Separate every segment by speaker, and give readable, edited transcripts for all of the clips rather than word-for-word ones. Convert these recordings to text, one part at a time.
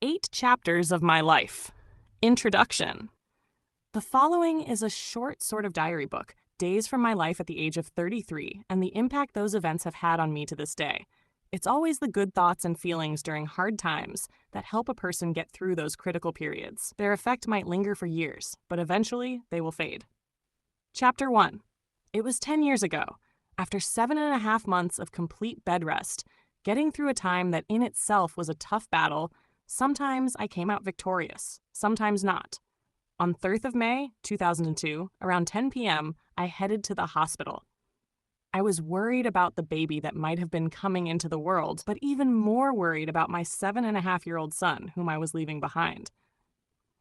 Speaker 1: 8 Chapters of My Life. Introduction. The following is a short sort of diary book, days from my life at the age of 33, and the impact those events have had on me to this day. It's always the good thoughts and feelings during hard times that help a person get through those critical periods. Their effect might linger for years, but eventually they will fade. Chapter 1. It was 10 years ago. After 7.5 months of complete bed rest, getting through a time that in itself was a tough battle, sometimes I came out victorious, sometimes not. On 3rd of May, 2002, around 10 p.m., I headed to the hospital. I was worried about the baby that might have been coming into the world, but even more worried about my 7.5-year-old son, whom I was leaving behind.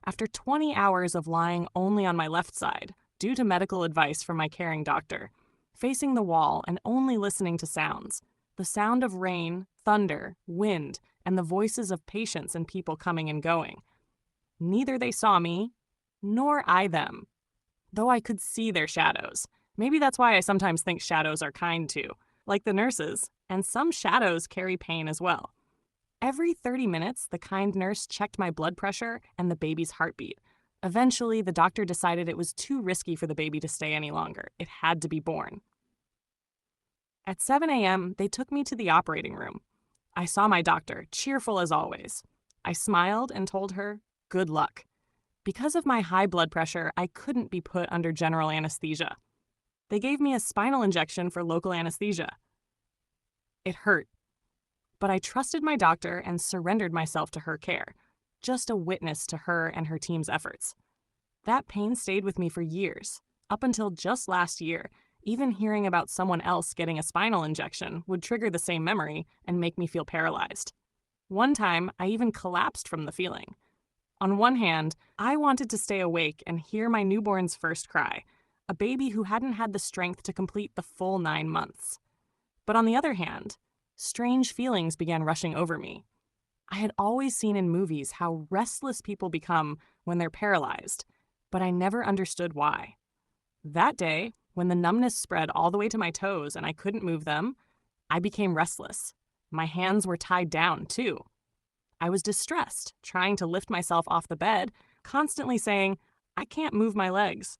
Speaker 1: After 20 hours of lying only on my left side, due to medical advice from my caring doctor, facing the wall and only listening to sounds, the sound of rain, thunder, wind, and the voices of patients and people coming and going. Neither they saw me, nor I them, though I could see their shadows. Maybe that's why I sometimes think shadows are kind too, like the nurses, and some shadows carry pain as well. Every 30 minutes, the kind nurse checked my blood pressure and the baby's heartbeat. Eventually, the doctor decided it was too risky for the baby to stay any longer. It had to be born. At 7 a.m., they took me to the operating room. I saw my doctor, cheerful as always. I smiled and told her, "Good luck." Because of my high blood pressure, I couldn't be put under general anesthesia. They gave me a spinal injection for local anesthesia. It hurt, but I trusted my doctor and surrendered myself to her care, just a witness to her and her team's efforts. That pain stayed with me for years, up until just last year. Even hearing about someone else getting a spinal injection would trigger the same memory and make me feel paralyzed. One time, I even collapsed from the feeling. On one hand, I wanted to stay awake and hear my newborn's first cry, a baby who hadn't had the strength to complete the full 9 months. But on the other hand, strange feelings began rushing over me. I had always seen in movies how restless people become when they're paralyzed, but I never understood why. That day, when the numbness spread all the way to my toes and I couldn't move them, I became restless. My hands were tied down, too. I was distressed, trying to lift myself off the bed, constantly saying, "I can't move my legs."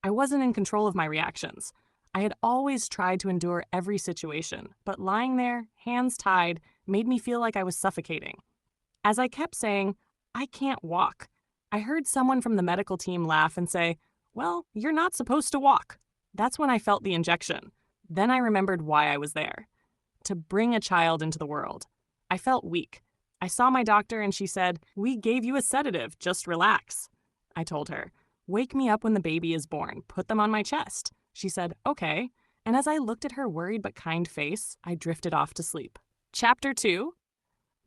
Speaker 1: I wasn't in control of my reactions. I had always tried to endure every situation, but lying there, hands tied, made me feel like I was suffocating. As I kept saying, "I can't walk," I heard someone from the medical team laugh and say, "Well, you're not supposed to walk." That's when I felt the injection. Then I remembered why I was there. To bring a child into the world. I felt weak. I saw my doctor and she said, "We gave you a sedative, just relax." I told her, "Wake me up when the baby is born, put them on my chest." She said, "Okay." And as I looked at her worried but kind face, I drifted off to sleep. Chapter 2.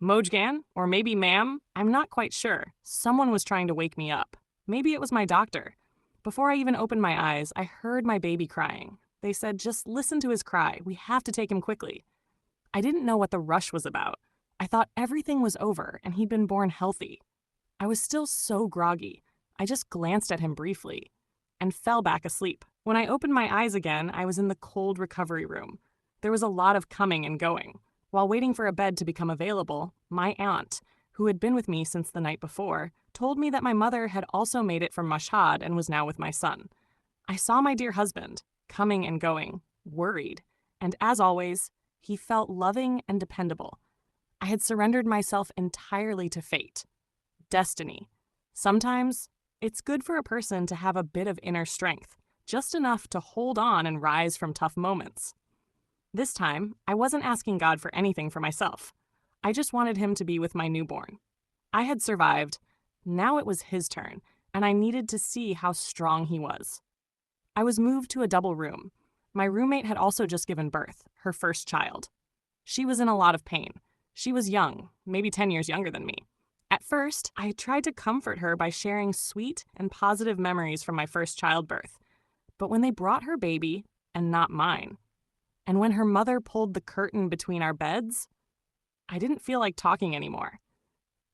Speaker 1: Mojgan, or maybe ma'am, I'm not quite sure. Someone was trying to wake me up. Maybe it was my doctor. Before I even opened my eyes, I heard my baby crying. They said, "Just listen to his cry. We have to take him quickly." I didn't know what the rush was about. I thought everything was over and he'd been born healthy. I was still so groggy. I just glanced at him briefly and fell back asleep. When I opened my eyes again, I was in the cold recovery room. There was a lot of coming and going. While waiting for a bed to become available, my aunt, who had been with me since the night before, told me that my mother had also made it from Mashhad and was now with my son. I saw my dear husband, coming and going, worried, and as always, he felt loving and dependable. I had surrendered myself entirely to fate. Destiny. Sometimes, it's good for a person to have a bit of inner strength, just enough to hold on and rise from tough moments. This time, I wasn't asking God for anything for myself. I just wanted him to be with my newborn. I had survived. Now it was his turn, and I needed to see how strong he was. I was moved to a double room. My roommate had also just given birth, her first child. She was in a lot of pain. She was young, maybe 10 years younger than me. At first, I tried to comfort her by sharing sweet and positive memories from my first childbirth. But when they brought her baby, and not mine, and when her mother pulled the curtain between our beds, I didn't feel like talking anymore.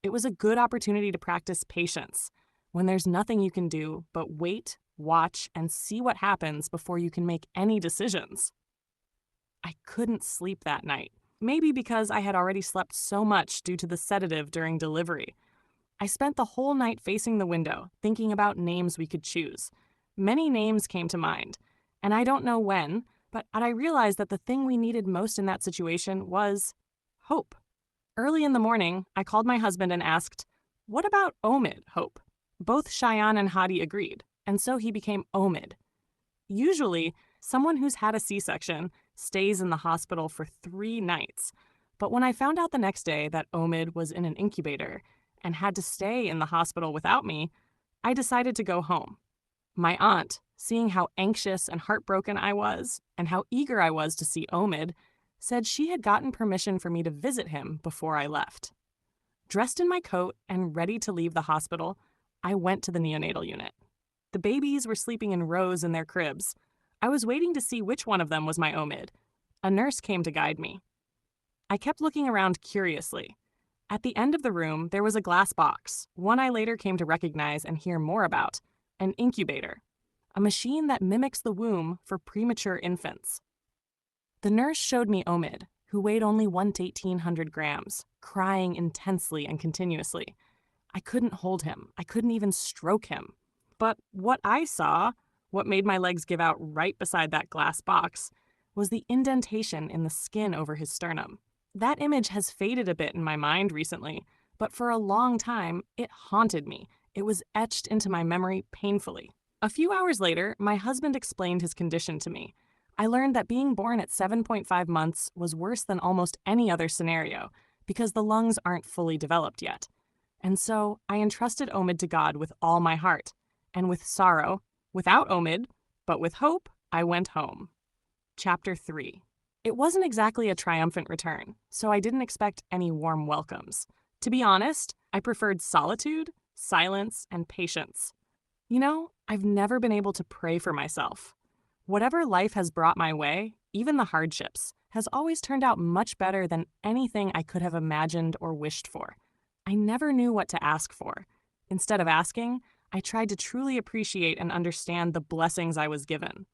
Speaker 1: It was a good opportunity to practice patience, when there's nothing you can do but wait, watch, and see what happens before you can make any decisions. I couldn't sleep that night. Maybe because I had already slept so much due to the sedative during delivery. I spent the whole night facing the window, thinking about names we could choose. Many names came to mind, and I don't know when, but I realized that the thing we needed most in that situation was hope. Early in the morning, I called my husband and asked, "What about Omid, Hope?" Both Cheyenne and Hadi agreed, and so he became Omid. Usually, someone who's had a C-section stays in the hospital for 3 nights. But when I found out the next day that Omid was in an incubator and had to stay in the hospital without me, I decided to go home. My aunt, seeing how anxious and heartbroken I was and how eager I was to see Omid, said she had gotten permission for me to visit him before I left. Dressed in my coat and ready to leave the hospital, I went to the neonatal unit. The babies were sleeping in rows in their cribs. I was waiting to see which one of them was my Omid. A nurse came to guide me. I kept looking around curiously. At the end of the room, there was a glass box, one I later came to recognize and hear more about, an incubator, a machine that mimics the womb for premature infants. The nurse showed me Omid, who weighed only 1 to 1,800 grams, crying intensely and continuously. I couldn't hold him. I couldn't even stroke him. But what I saw, what made my legs give out right beside that glass box, was the indentation in the skin over his sternum. That image has faded a bit in my mind recently, but for a long time, it haunted me. It was etched into my memory painfully. A few hours later, my husband explained his condition to me. I learned that being born at 7.5 months was worse than almost any other scenario because the lungs aren't fully developed yet. And so I entrusted Omid to God with all my heart. And with sorrow, without Omid, but with hope, I went home. Chapter 3. It wasn't exactly a triumphant return, so I didn't expect any warm welcomes. To be honest, I preferred solitude, silence, and patience. You know, I've never been able to pray for myself. Whatever life has brought my way, even the hardships, has always turned out much better than anything I could have imagined or wished for. I never knew what to ask for. Instead of asking, I tried to truly appreciate and understand the blessings I was given.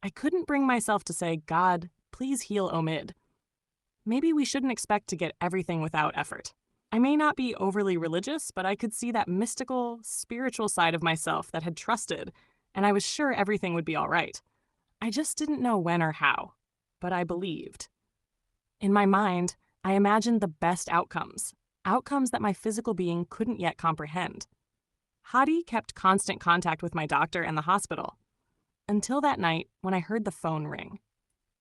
Speaker 1: I couldn't bring myself to say, "God, please heal Omid." Maybe we shouldn't expect to get everything without effort. I may not be overly religious, but I could see that mystical, spiritual side of myself that had trusted, and I was sure everything would be all right. I just didn't know when or how, but I believed. In my mind, I imagined the best outcomes that my physical being couldn't yet comprehend. Hadi kept constant contact with my doctor and the hospital, until that night when I heard the phone ring.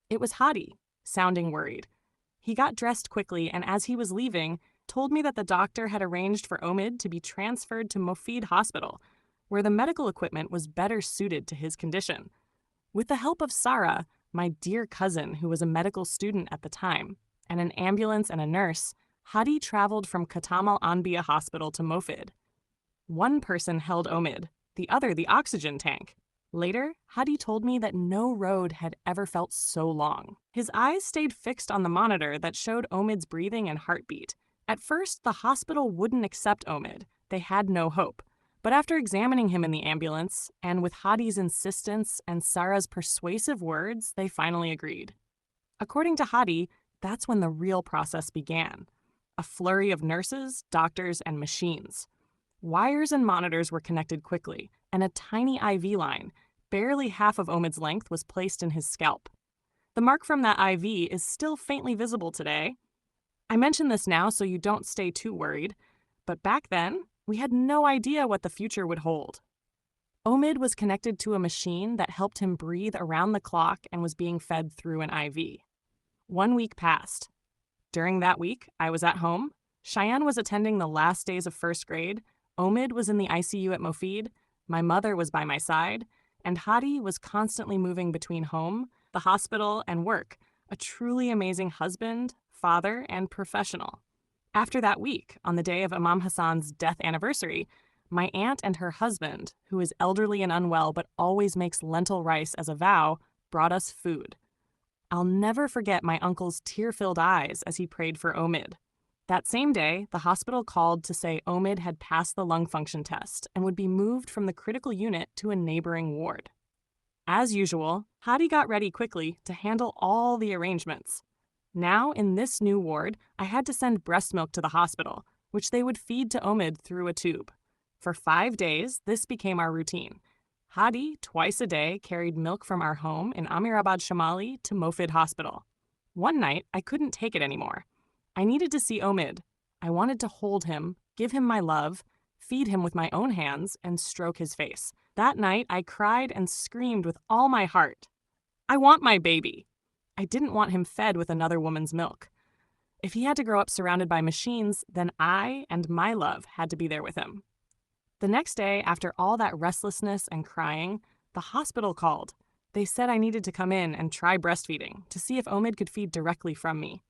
Speaker 1: It was Hadi, sounding worried. He got dressed quickly and as he was leaving, told me that the doctor had arranged for Omid to be transferred to Mofid Hospital, where the medical equipment was better suited to his condition. With the help of Sarah, my dear cousin who was a medical student at the time, and an ambulance and a nurse, Hadi traveled from Khatam al-Anbiya Hospital to Mofid. One person held Omid, the other the oxygen tank. Later, Hadi told me that no road had ever felt so long. His eyes stayed fixed on the monitor that showed Omid's breathing and heartbeat. At first, the hospital wouldn't accept Omid. They had no hope. But after examining him in the ambulance, and with Hadi's insistence and Sarah's persuasive words, they finally agreed. According to Hadi, that's when the real process began. A flurry of nurses, doctors, and machines. Wires and monitors were connected quickly, and a tiny IV line, barely half of Omid's length, was placed in his scalp. The mark from that IV is still faintly visible today. I mention this now so you don't stay too worried, but back then, we had no idea what the future would hold. Omid was connected to a machine that helped him breathe around the clock and was being fed through an IV. 1 week passed. During that week, I was at home. Cheyenne was attending the last days of first grade. Omid was in the ICU at Mofid. My mother was by my side. And Hadi was constantly moving between home, the hospital, and work, a truly amazing husband, father, and professional. After that week, on the day of Imam Hassan's death anniversary, my aunt and her husband, who is elderly and unwell but always makes lentil rice as a vow, brought us food. I'll never forget my uncle's tear-filled eyes as he prayed for Omid. That same day, the hospital called to say Omid had passed the lung function test and would be moved from the critical unit to a neighboring ward. As usual, Hadi got ready quickly to handle all the arrangements. Now, in this new ward, I had to send breast milk to the hospital, which they would feed to Omid through a tube. For 5 days, this became our routine. Hadi, twice a day, carried milk from our home in Amirabad Shamali to Mofid Hospital. One night, I couldn't take it anymore. I needed to see Omid. I wanted to hold him, give him my love, feed him with my own hands, and stroke his face. That night, I cried and screamed with all my heart. I want my baby. I didn't want him fed with another woman's milk. If he had to grow up surrounded by machines, then I and my love had to be there with him. The next day, after all that restlessness and crying, the hospital called. They said I needed to come in and try breastfeeding to see if Omid could feed directly from me.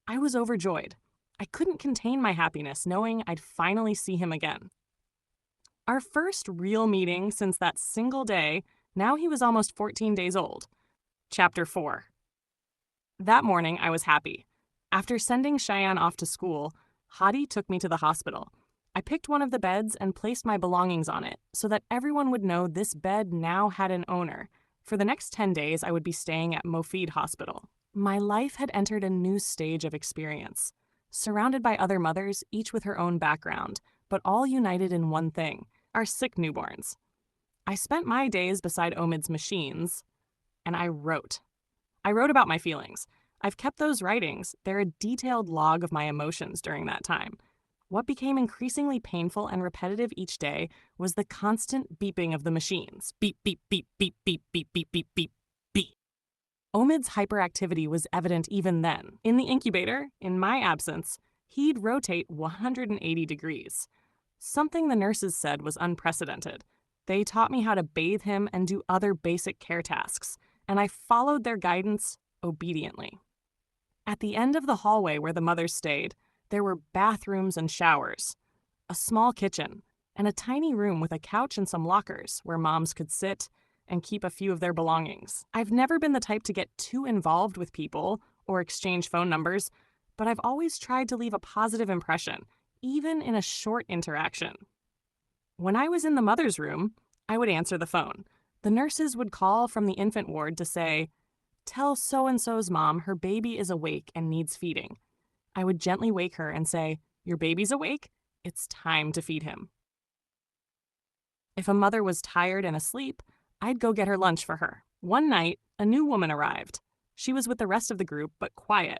Speaker 1: I was overjoyed. I couldn't contain my happiness knowing I'd finally see him again. Our first real meeting since that single day, now he was almost 14 days old. Chapter 4. That morning, I was happy. After sending Cheyenne off to school, Hadi took me to the hospital. I picked one of the beds and placed my belongings on it so that everyone would know this bed now had an owner. For the next 10 days, I would be staying at Mofid Hospital. My life had entered a new stage of experience. Surrounded by other mothers, each with her own background, but all united in one thing, our sick newborns. I spent my days beside Omid's machines, and I wrote. I wrote about my feelings. I've kept those writings. They're a detailed log of my emotions during that time. What became increasingly painful and repetitive each day was the constant beeping of the machines. Beep, beep, beep, beep, beep, beep, beep, beep, beep, beep. Omid's hyperactivity was evident even then. In the incubator, in my absence, he'd rotate 180 degrees. Something the nurses said was unprecedented. They taught me how to bathe him and do other basic care tasks, and I followed their guidance obediently. At the end of the hallway where the mothers stayed, there were bathrooms and showers, a small kitchen, and a tiny room with a couch and some lockers where moms could sit and keep a few of their belongings. I've never been the type to get too involved with people or exchange phone numbers, but I've always tried to leave a positive impression, even in a short interaction. When I was in the mother's room, I would answer the phone. The nurses would call from the infant ward to say, "Tell so-and-so's mom her baby is awake and needs feeding." I would gently wake her and say, "Your baby's awake? It's time to feed him." If a mother was tired and asleep, I'd go get her lunch for her. One night, a new woman arrived. She was with the rest of the group, but quiet.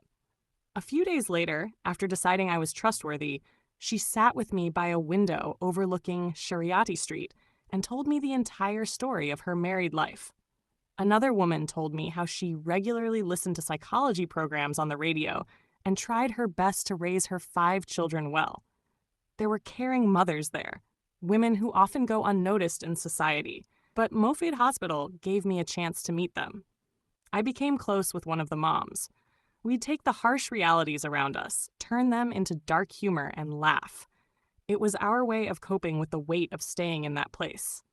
Speaker 1: A few days later, after deciding I was trustworthy, she sat with me by a window overlooking Shariati Street and told me the entire story of her married life. Another woman told me how she regularly listened to psychology programs on the radio and tried her best to raise her 5 children well. There were caring mothers there, women who often go unnoticed in society, but Mofid Hospital gave me a chance to meet them. I became close with one of the moms. We'd take the harsh realities around us, turn them into dark humor, and laugh. It was our way of coping with the weight of staying in that place.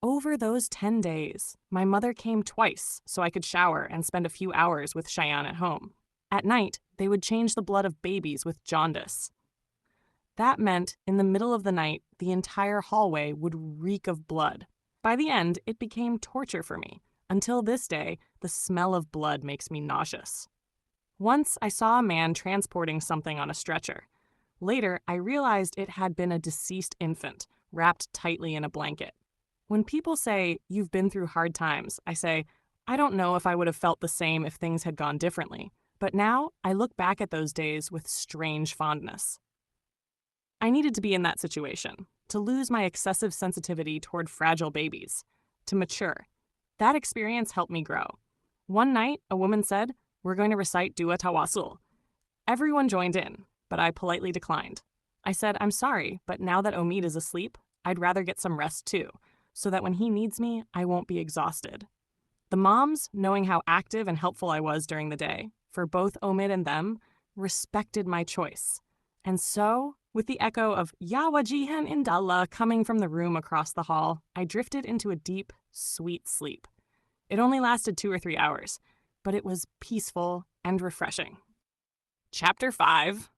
Speaker 1: Over those 10 days, my mother came twice so I could shower and spend a few hours with Cheyenne at home. At night, they would change the blood of babies with jaundice. That meant, in the middle of the night, the entire hallway would reek of blood. By the end, it became torture for me. Until this day, the smell of blood makes me nauseous. Once, I saw a man transporting something on a stretcher. Later, I realized it had been a deceased infant, wrapped tightly in a blanket. When people say, "You've been through hard times," I say, I don't know if I would have felt the same if things had gone differently. But now, I look back at those days with strange fondness. I needed to be in that situation, to lose my excessive sensitivity toward fragile babies, to mature. That experience helped me grow. One night, a woman said, "We're going to recite Dua Tawassul." Everyone joined in, but I politely declined. I said, "I'm sorry, but now that Omid is asleep, I'd rather get some rest too, so that when he needs me, I won't be exhausted." The moms, knowing how active and helpful I was during the day, for both Omid and them, respected my choice. And so, with the echo of "Ya Wajihan Indallah" coming from the room across the hall, I drifted into a deep, sweet sleep. It only lasted 2 or 3 hours, but it was peaceful and refreshing. Chapter 5.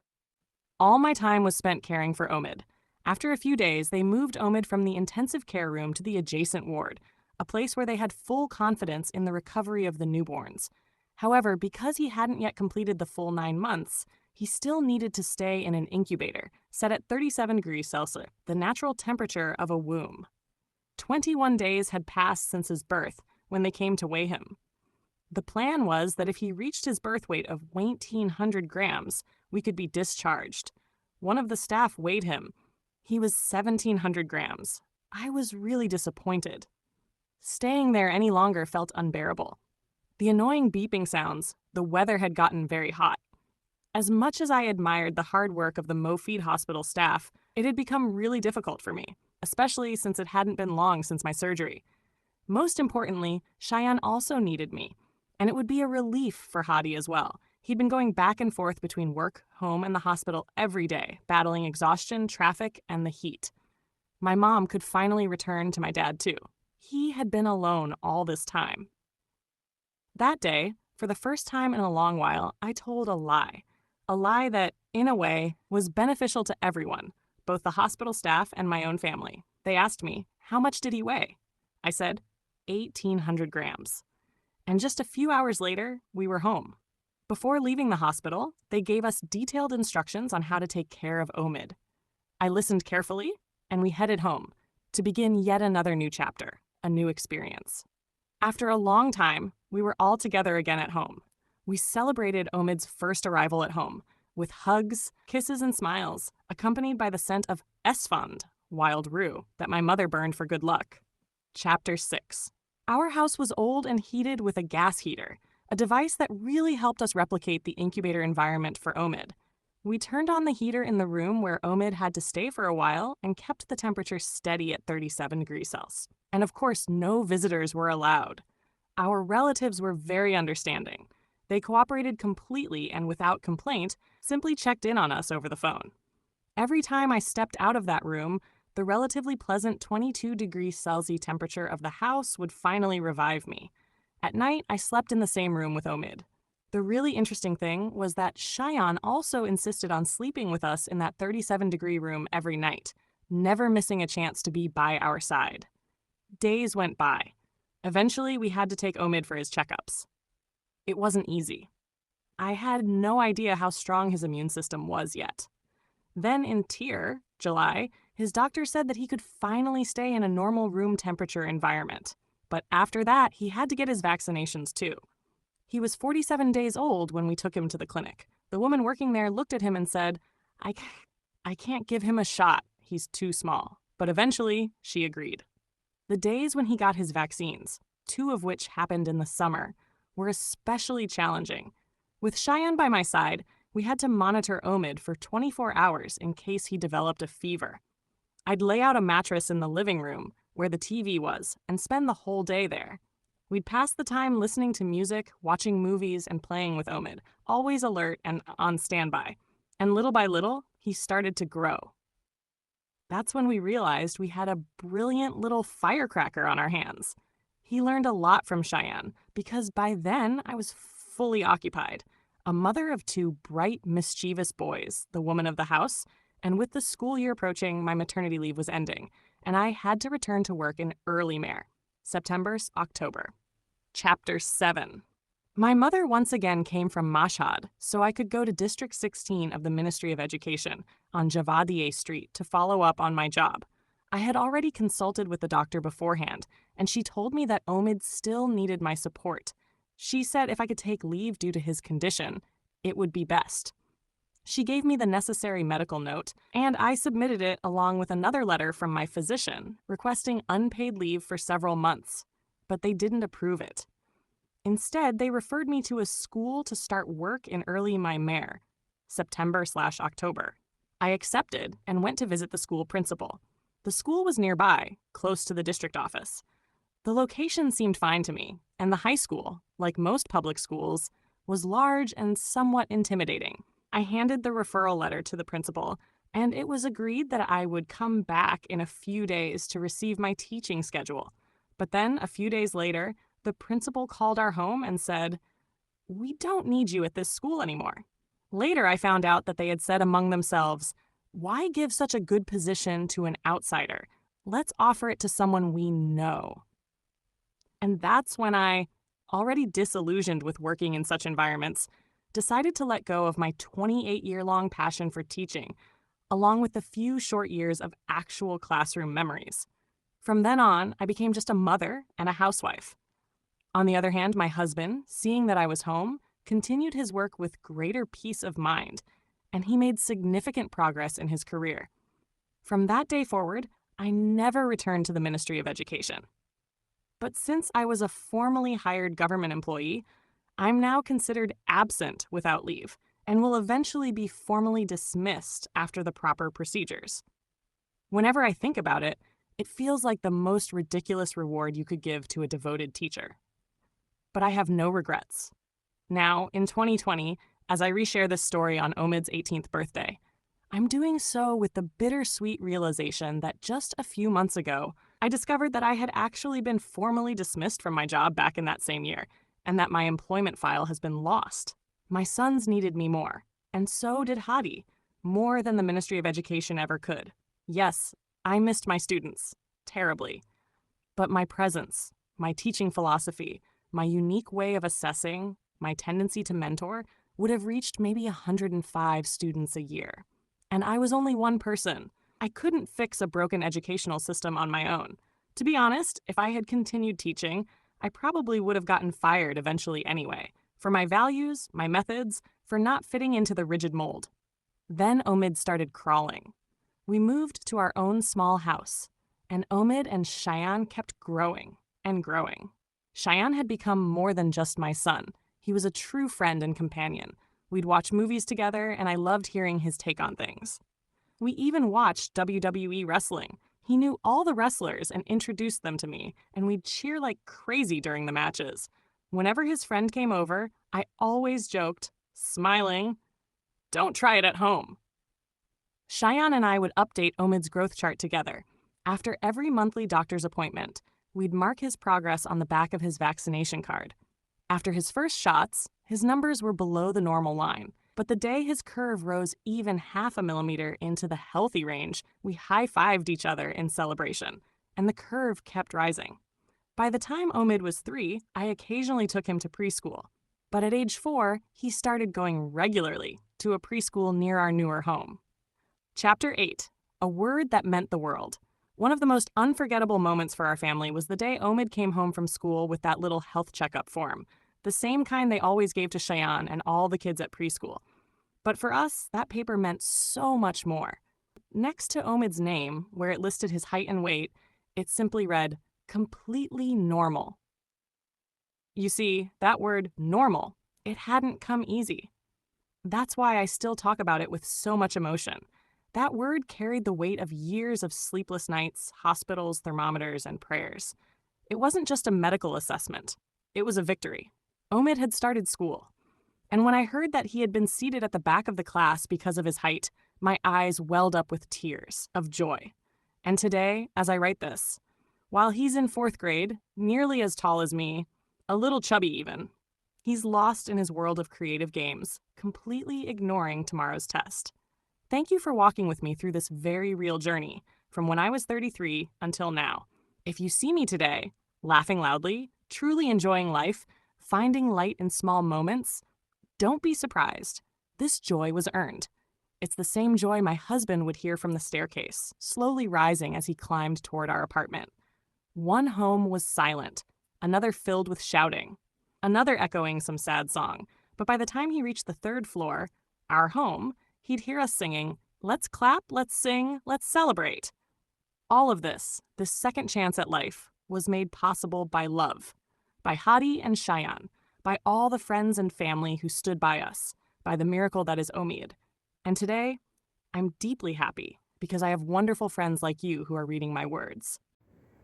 Speaker 1: All my time was spent caring for Omid. After a few days, they moved Omid from the intensive care room to the adjacent ward, a place where they had full confidence in the recovery of the newborns. However, because he hadn't yet completed the full 9 months, he still needed to stay in an incubator set at 37 degrees Celsius, the natural temperature of a womb. 21 days had passed since his birth when they came to weigh him. The plan was that if he reached his birth weight of 1,900 grams, we could be discharged. One of the staff weighed him. He was 1,700 grams. I was really disappointed. Staying there any longer felt unbearable. The annoying beeping sounds, the weather had gotten very hot. As much as I admired the hard work of the Mofeed Hospital staff, it had become really difficult for me, especially since it hadn't been long since my surgery. Most importantly, Cheyenne also needed me, and it would be a relief for Hadi as well. He'd been going back and forth between work, home, and the hospital every day, battling exhaustion, traffic, and the heat. My mom could finally return to my dad too. He had been alone all this time. That day, for the first time in a long while, I told a lie. A lie that, in a way, was beneficial to everyone, both the hospital staff and my own family. They asked me, how much did he weigh? I said, 1,800 grams. And just a few hours later, we were home. Before leaving the hospital, they gave us detailed instructions on how to take care of Omid. I listened carefully, and we headed home to begin yet another new chapter, a new experience. After a long time, we were all together again at home. We celebrated Omid's first arrival at home with hugs, kisses, and smiles, accompanied by the scent of Esfand, wild rue, that my mother burned for good luck. Chapter 6. Our house was old and heated with a gas heater, a device that really helped us replicate the incubator environment for Omid. We turned on the heater in the room where Omid had to stay for a while and kept the temperature steady at 37 degrees Celsius. And of course, no visitors were allowed. Our relatives were very understanding. They cooperated completely and without complaint, simply checked in on us over the phone. Every time I stepped out of that room, the relatively pleasant 22 degrees Celsius temperature of the house would finally revive me. At night, I slept in the same room with Omid. The really interesting thing was that Cheyenne also insisted on sleeping with us in that 37-degree room every night, never missing a chance to be by our side. Days went by. Eventually, we had to take Omid for his checkups. It wasn't easy. I had no idea how strong his immune system was yet. Then in July, his doctor said that he could finally stay in a normal room temperature environment. But after that, he had to get his vaccinations too. He was 47 days old when we took him to the clinic. The woman working there looked at him and said, I can't give him a shot. He's too small. But eventually, she agreed. The days when he got his vaccines, 2 of which happened in the summer, were especially challenging. With Cheyenne by my side, we had to monitor Omid for 24 hours in case he developed a fever. I'd lay out a mattress in the living room where the TV was and spend the whole day there. We'd pass the time listening to music, watching movies, and playing with Omid, always alert and on standby. And little by little, he started to grow. That's when we realized we had a brilliant little firecracker on our hands. He learned a lot from Cheyenne because by then I was fully occupied, a mother of 2 bright, mischievous boys, the woman of the house, and with the school year approaching, my maternity leave was ending, and I had to return to work in early May, September-October. Chapter 7. My mother once again came from Mashhad, so I could go to District 16 of the Ministry of Education on Javadieh Street to follow up on my job. I had already consulted with the doctor beforehand, and she told me that Omid still needed my support. She said if I could take leave due to his condition, it would be best. She gave me the necessary medical note, and I submitted it along with another letter from my physician requesting unpaid leave for several months, but they didn't approve it. Instead, they referred me to a school to start work in early May, September/October. I accepted and went to visit the school principal. The school was nearby, close to the district office. The location seemed fine to me, and the high school, like most public schools, was large and somewhat intimidating. I handed the referral letter to the principal, and it was agreed that I would come back in a few days to receive my teaching schedule. But then, a few days later, the principal called our home and said, "We don't need you at this school anymore." Later, I found out that they had said among themselves, "Why give such a good position to an outsider? Let's offer it to someone we know." And that's when I already disillusioned with working in such environments, decided to let go of my 28-year-long passion for teaching, along with the few short years of actual classroom memories. From then on, I became just a mother and a housewife. On the other hand, my husband, seeing that I was home, continued his work with greater peace of mind, and he made significant progress in his career. From that day forward, I never returned to the Ministry of Education. But since I was a formally hired government employee, I'm now considered absent without leave and will eventually be formally dismissed after the proper procedures. Whenever I think about it, it feels like the most ridiculous reward you could give to a devoted teacher. But I have no regrets. Now, in 2020, as I reshare this story on Omid's 18th birthday, I'm doing so with the bittersweet realization that just a few months ago, I discovered that I had actually been formally dismissed from my job back in that same year, and that my employment file has been lost. My sons needed me more, and so did Hadi, more than the Ministry of Education ever could. Yes, I missed my students, terribly. But my presence, my teaching philosophy, my unique way of assessing, my tendency to mentor, would have reached maybe 105 students a year. And I was only one person. I couldn't fix a broken educational system on my own. To be honest, if I had continued teaching, I probably would have gotten fired eventually anyway, for my values, my methods, for not fitting into the rigid mold. Then Omid started crawling. We moved to our own small house, and Omid and Cheyenne kept growing and growing. Cheyenne had become more than just my son. He was a true friend and companion. We'd watch movies together, and I loved hearing his take on things. We even watched WWE wrestling. He knew all the wrestlers and introduced them to me, and we'd cheer like crazy during the matches. Whenever his friend came over, I always joked, smiling, "Don't try it at home." Cheyenne and I would update Omid's growth chart together. After every monthly doctor's appointment, we'd mark his progress on the back of his vaccination card. After his first shots, his numbers were below the normal line, but the day his curve rose even half a millimeter into the healthy range, we high-fived each other in celebration, and the curve kept rising. By the time Omid was 3, I occasionally took him to preschool. But at age 4, he started going regularly to a preschool near our newer home. Chapter 8, A Word That Meant the World. One of the most unforgettable moments for our family was the day Omid came home from school with that little health checkup form, the same kind they always gave to Cheyenne and all the kids at preschool. But for us, that paper meant so much more. Next to Omid's name, where it listed his height and weight, it simply read, "Completely normal." You see, that word, normal, it hadn't come easy. That's why I still talk about it with so much emotion. That word carried the weight of years of sleepless nights, hospitals, thermometers, and prayers. It wasn't just a medical assessment. It was a victory. Omid had started school. And when I heard that he had been seated at the back of the class because of his height, my eyes welled up with tears of joy. And today, as I write this, while he's in 4th grade, nearly as tall as me, a little chubby even, he's lost in his world of creative games, completely ignoring tomorrow's test. Thank you for walking with me through this very real journey, from when I was 33 until now. If you see me today, laughing loudly, truly enjoying life, finding light in small moments, don't be surprised. This joy was earned. It's the same joy my husband would hear from the staircase, slowly rising as he climbed toward our apartment. One home was silent, another filled with shouting, another echoing some sad song, but by the time he reached the 3rd floor, our home, he'd hear us singing, "Let's clap, let's sing, let's celebrate." All of this second chance at life, was made possible by love, by Hadi and Cheyenne, by all the friends and family who stood by us, by the miracle that is Omid. And today, I'm deeply happy because I have wonderful friends like you who are reading my words.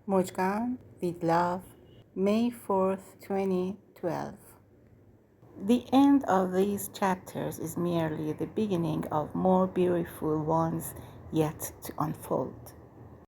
Speaker 2: Mujgan with love, May 4th, 2012. The end of these chapters is merely the beginning of more beautiful ones yet to unfold.